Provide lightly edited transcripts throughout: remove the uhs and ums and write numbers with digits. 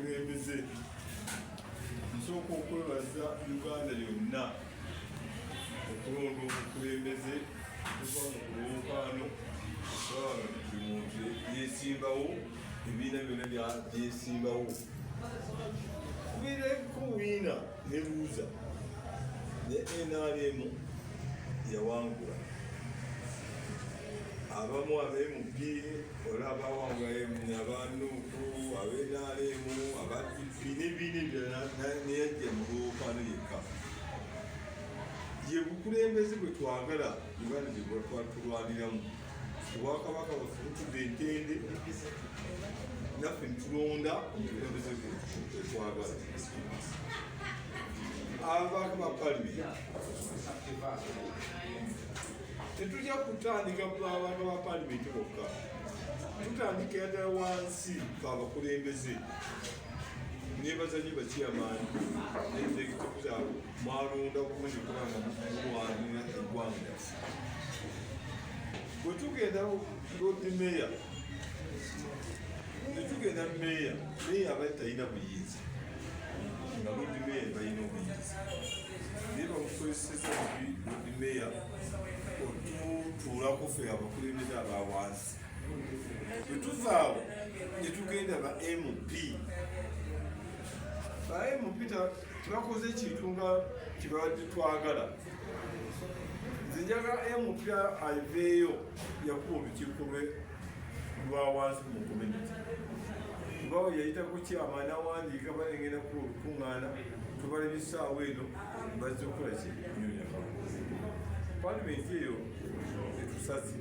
obukulembeze. Nsooka okwebaza Uganda yonna okulonda obukulembeze okuva mu kulunkaano kubanga buli muntu yeesimbawo, ebibiina byonna byesimbawo. Kubeereko wiina ne luuza ne NRM yawangula. Abamu aba-MP olaba abawangula abanuuku, aba-NRM, aba-DP n'ebibiina ebirala neyajja mu lwokaano yekka. Ye bukulembeze bwe twagala Uganda gye twatulwaniramu. Obwakabaka bwaffe butudde entende, naffe ntulonda omukulembeze gwe twagala. Ababaka ba Paalamenti tetujja kutandika abantu ba Paalamenti bokka, tutandikira ddala wansi abakulembeze n'ebazanyi bakiyamaani n'entegeko zaabwe mwalonda bulungi kubanga mulwanira eggwanga lyaffe. Bwe tugenda Lord Mayor, netugenda meeya aba talina buyinza nga Lord Mayor balina obuyinza naye bamukozeseza bubi Lord Mayor otutuulako ffe abakulembeze abawansi. Bwe tuvaawo ne tugenda ba MP tebakoze ekintu nga kibadde twagala. Nze njagala MP aveeyo yakuba olukiiko lwa wansi mu community. Kubawo yayitako kyama n'awandiika balengera ku olukuŋŋaana tubalabye essaawa eno bazze okukola ki nyonya. Paalamenti eyo etusaze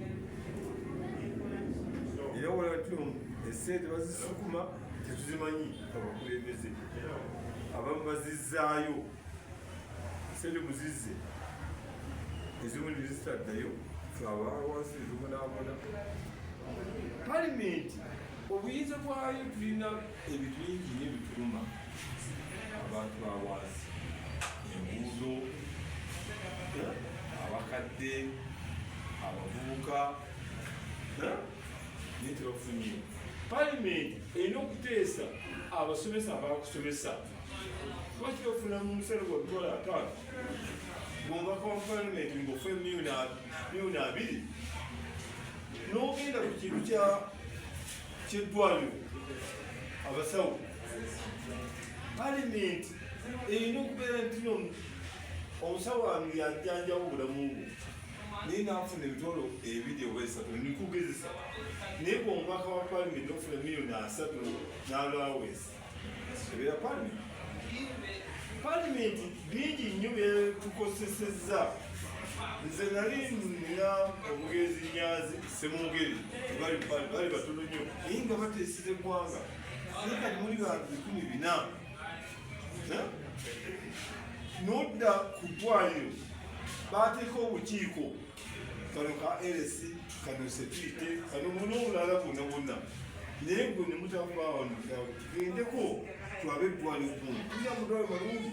era wala tuno essente bazisukuma tetuzimanyi abakulembeze. Abamu bazizzaayo sente muzizze ezimu nezitaddayo fe abawansi netubonaabona. Paalamenti obuyinza bwayo tulina ebintu bingi nebituluma abantu bawansi, enguudo, abakadde, abavubuka naye tebafunye. Paalamenti erina okuteesa abasomesa abakusomesa. Lwaki bafuna mu musale gwa $5 bwongaka wa Paalamenti ng'ofuna miliyoni 2 n'ogenda ku kintu ky'eddwaliro abasawo. Paalamenti erina okubeera nti omusawo wange yajjanjawo obulamu bwo naye n'afuna emitwalo 2 oba 3 nikugezesa, naye bw'omubaka wa Paalamenti ofuna miliyoni 3 n'alawesi ebeera Paalamenti. Paalamenti bingi nnyo byetukosesezza. Nze nali nina omugezi Nyanzi Ssemwogere bali batono nnyo naye nga bateeseza eggwanga. Naye kati muli bantu 400 n'odda ku ddwaliro baateeka obukiiko kano ka LC, kano security, kano n'obulala bwonna bwonna. Naye gwe ne mutavaawo tugendeko tulabe eddwaliro gumu tulya mu ddwaliro malungi.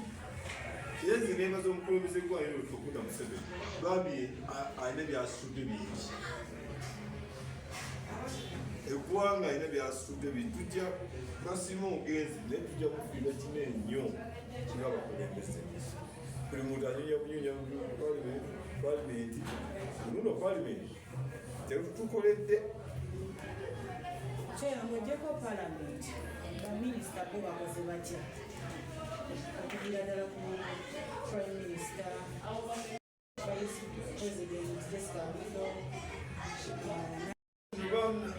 Era nze neebaza omukulembeze gwaliro Kaguta Museveni bambi alina byasitudde bingi. Eggwanga alina byasitudde bingi. Tujja twasiima omugenzi naye tujja kufiirwa kinene nnyo kiba abakulembeze. Buli muntu anyonyamunyonya Paalamenti. Luno Paalamenti tetukoledde. Kyeyongejjeko Paalamenti baminisita bo bakoze batya okugira ddala ku Prime Minister, Vice President Jessica Alupo,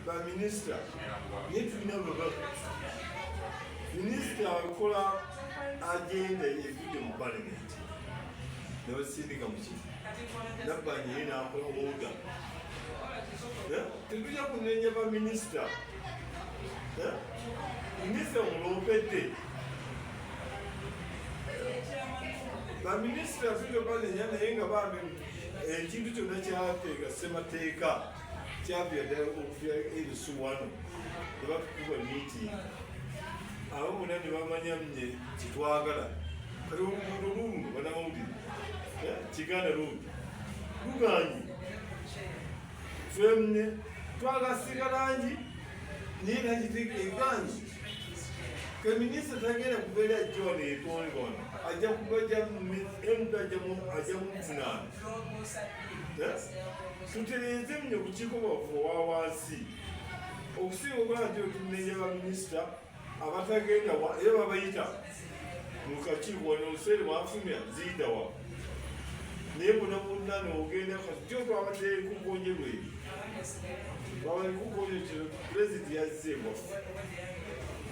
baminisita naye tulina babaka. Minisita akola agenda evudde mu Paalamenti nebasindika mu kintu nabbanja ye n'akola oda. Tetujja kunenya baminisita. Minisita mulompedde. Baminisita tujja banenya naye nga bambi ekintu kyonna kyateeka ssemateeka kyavira ddala okuva erisu wano nebatukuba miitingi. Abo bonna ne bamanya nne kitwagala. Kati oluguudo luno bannamawulire Kiganda Road luganye twagasiga langi naye nagiteeka engangi ke minisita tagenda kubeera ajjona etongona ajja kubajja mp ajja muvunaana tutereeze mnyo bukiiko bwaffe owa wansi okusinga okulaba otumenya baminisita abatagenda era babayita mu kakiiko wano olusere mwafumya ziitawa naye buna munna noogenda kati kyo twabadde kugonje lweyo twabadde kugonje kino pulezidenti yazze waffe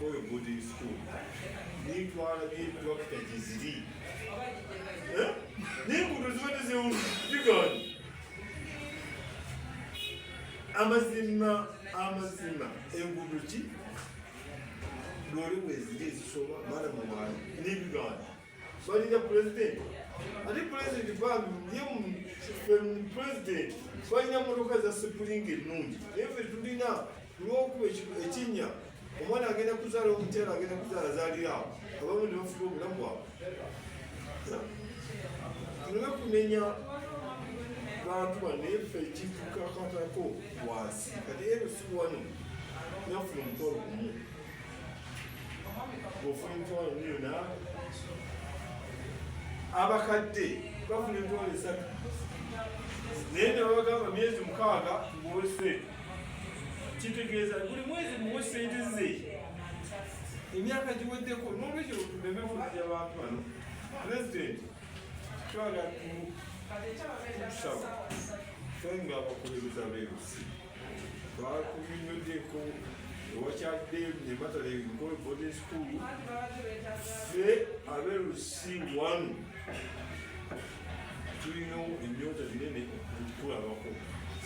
oyo boarding school nitwalabye etrakita gyeziri n'enguudo zibadde ziganye amazima enguudo ki loole bweziri ezisoba mala muwaali n'ebiganda balina pulezidenti ate pulezidenti pulezidenti balina motoka za sepulinga ennungi naye fe tulina lwokuba ekinnya omwana agenda kuzaala omukyala agenda kuzaala zaalirawo abamu ne bafuba obulamu bwabwe tuleme kumenya bantu banaye ffe ekikakatako wansi kati erusi wano nafuna omutwalo gumu ofuna emitwalo miyona abakadde bafuna emitwalo 3 naye ne babagamba myezi 6 ng'owese kitegeeza buli mwezi muwe sente ze emyaka giweddeko n'olwekyo tuleme kulya abantu bano pulezidenti twala tukusaba fenga abakulembeza b'erusi twakunyonyoddeko ewakyadde nematale nkole boarding school ffe ab'erusi wanu tulina enyota zinene okukulabako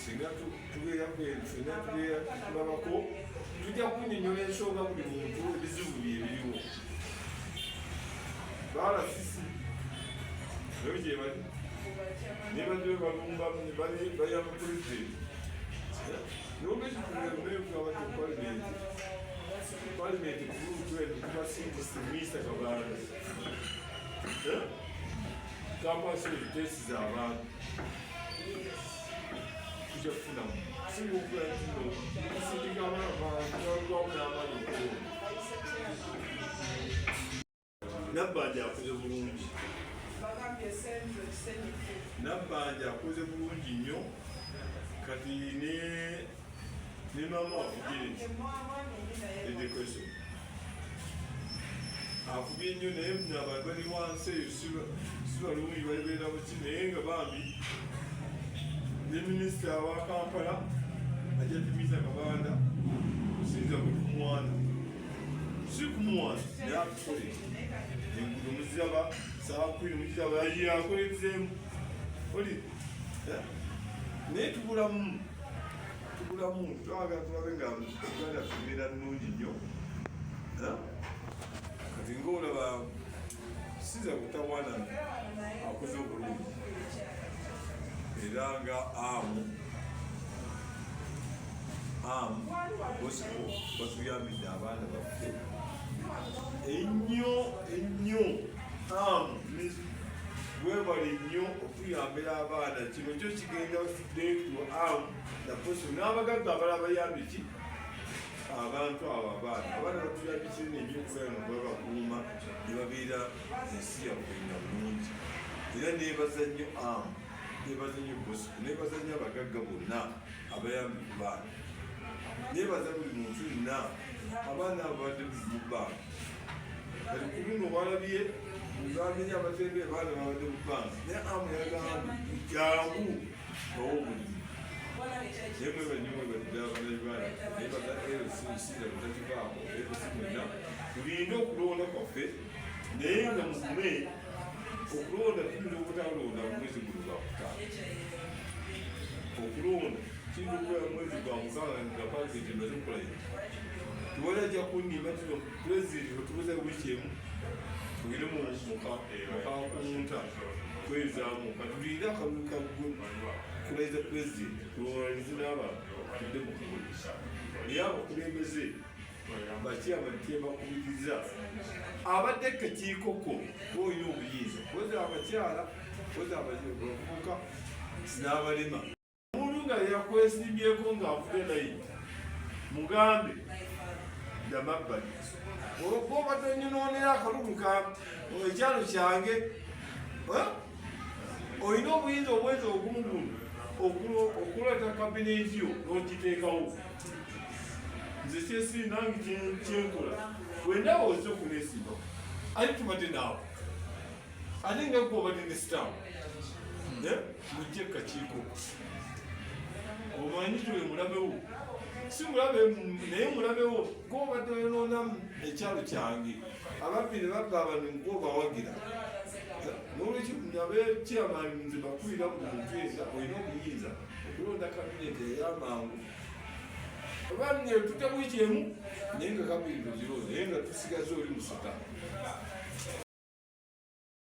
singa tubeera fena tubeera tulabako tujja kunyonyola ensonga buli muntu ebizibu byebiriwo balasisi nayo gyebali nebadde balumba bayamba pulezidenti nolwekitulabadde palimenti kulutubasingisa minisita kabanda kampasi ezitesiza abantu tujja kufunamu singa okula kino kusindika abaantu n'amaani okuona nabbanja akoze bulungi nabbanja akoze bulungi nnyo kati ne mama wafugire education afubye nnyo naye abantu bali wansi eyo si balungi balibeera buki naye nga bambi ne minisita wa Kampala ajja Timisa Kabanda kusinza buli kumwana si kumwana naye akukole enguudo muziraba saakwini muziraba yagira akolezeemu oli naye tubulamu twagala tulabe nga Uganda tubeera nnungi nnyo kati ngaolaba siza kutawana akoze obulungi era nga amu bosiko batuyambidde abaana baffe ennyo amu webale nnyo okuyambira abaana kino kyo kigenda deetu amu naposo n'abagagga abala bayambi ki abantu abo abaana batuyambi kinene nnyo okubeera nga babakuuma ne babeera ensi yaffe nga bulungi era neebaza nnyo amu nebaza nnyo bosiko nebaza nnyo abagagga bonna abayambi ku baana nebaza buli muntu nna abaana ababadde mubbanga kati ku luno walabye ngambenya abatembe abaana babadde mubbanga naye amu yagamba jangu bawobulimu naye mwebanyumwebaddaabanauganda nebaza erosinsiza butakivaamu erosi mwena tulinde okulonda kwaffe naye nga mugume okulonda tuyinza obutalonda mwezi guno gwakutaano okulonda kiyinza okubeera mwezi gwa mukaaga nga palikenti maze okukola tuwala ajja kunnima tino pulezidenti otubuza wiiki emu tugire mukakunta kwezaamu katulinde akalulu kulaiza pulezidenti tulwanize n'abantu tudde mu kubuli naye abakulembeze baki abadde bakubiriza abadde kakiikoko boolina obuyinza boza abakyala boza abavubuka n'abalema omuntu nga yakwesimbyeko ng'avude naye mugambe kudda mabbali olwokuba tonyononera akalulu ka ekyalo kyange olina obuyinza obwezi ogumu guno okuleeta kabineti yo n'okiteekawo nze kyesi nange kyenkola wendawo oze okunesimba ate tubadde naawe ate nga gwobadde ne sitamu mujje kakiiko omanyi tule mulabewo si mulabe naye mulabewo gwobadde oyonoona ekyalo kyange ababbi ne bagamba nigwobawagira nolwekyo nabe chairman nze bakulira mu muntu eza olina obuyinza okulonda kabineti ey'amangu obange tutamu kyemu naye nga kabineti oziroza naye nga tusigaze oli musota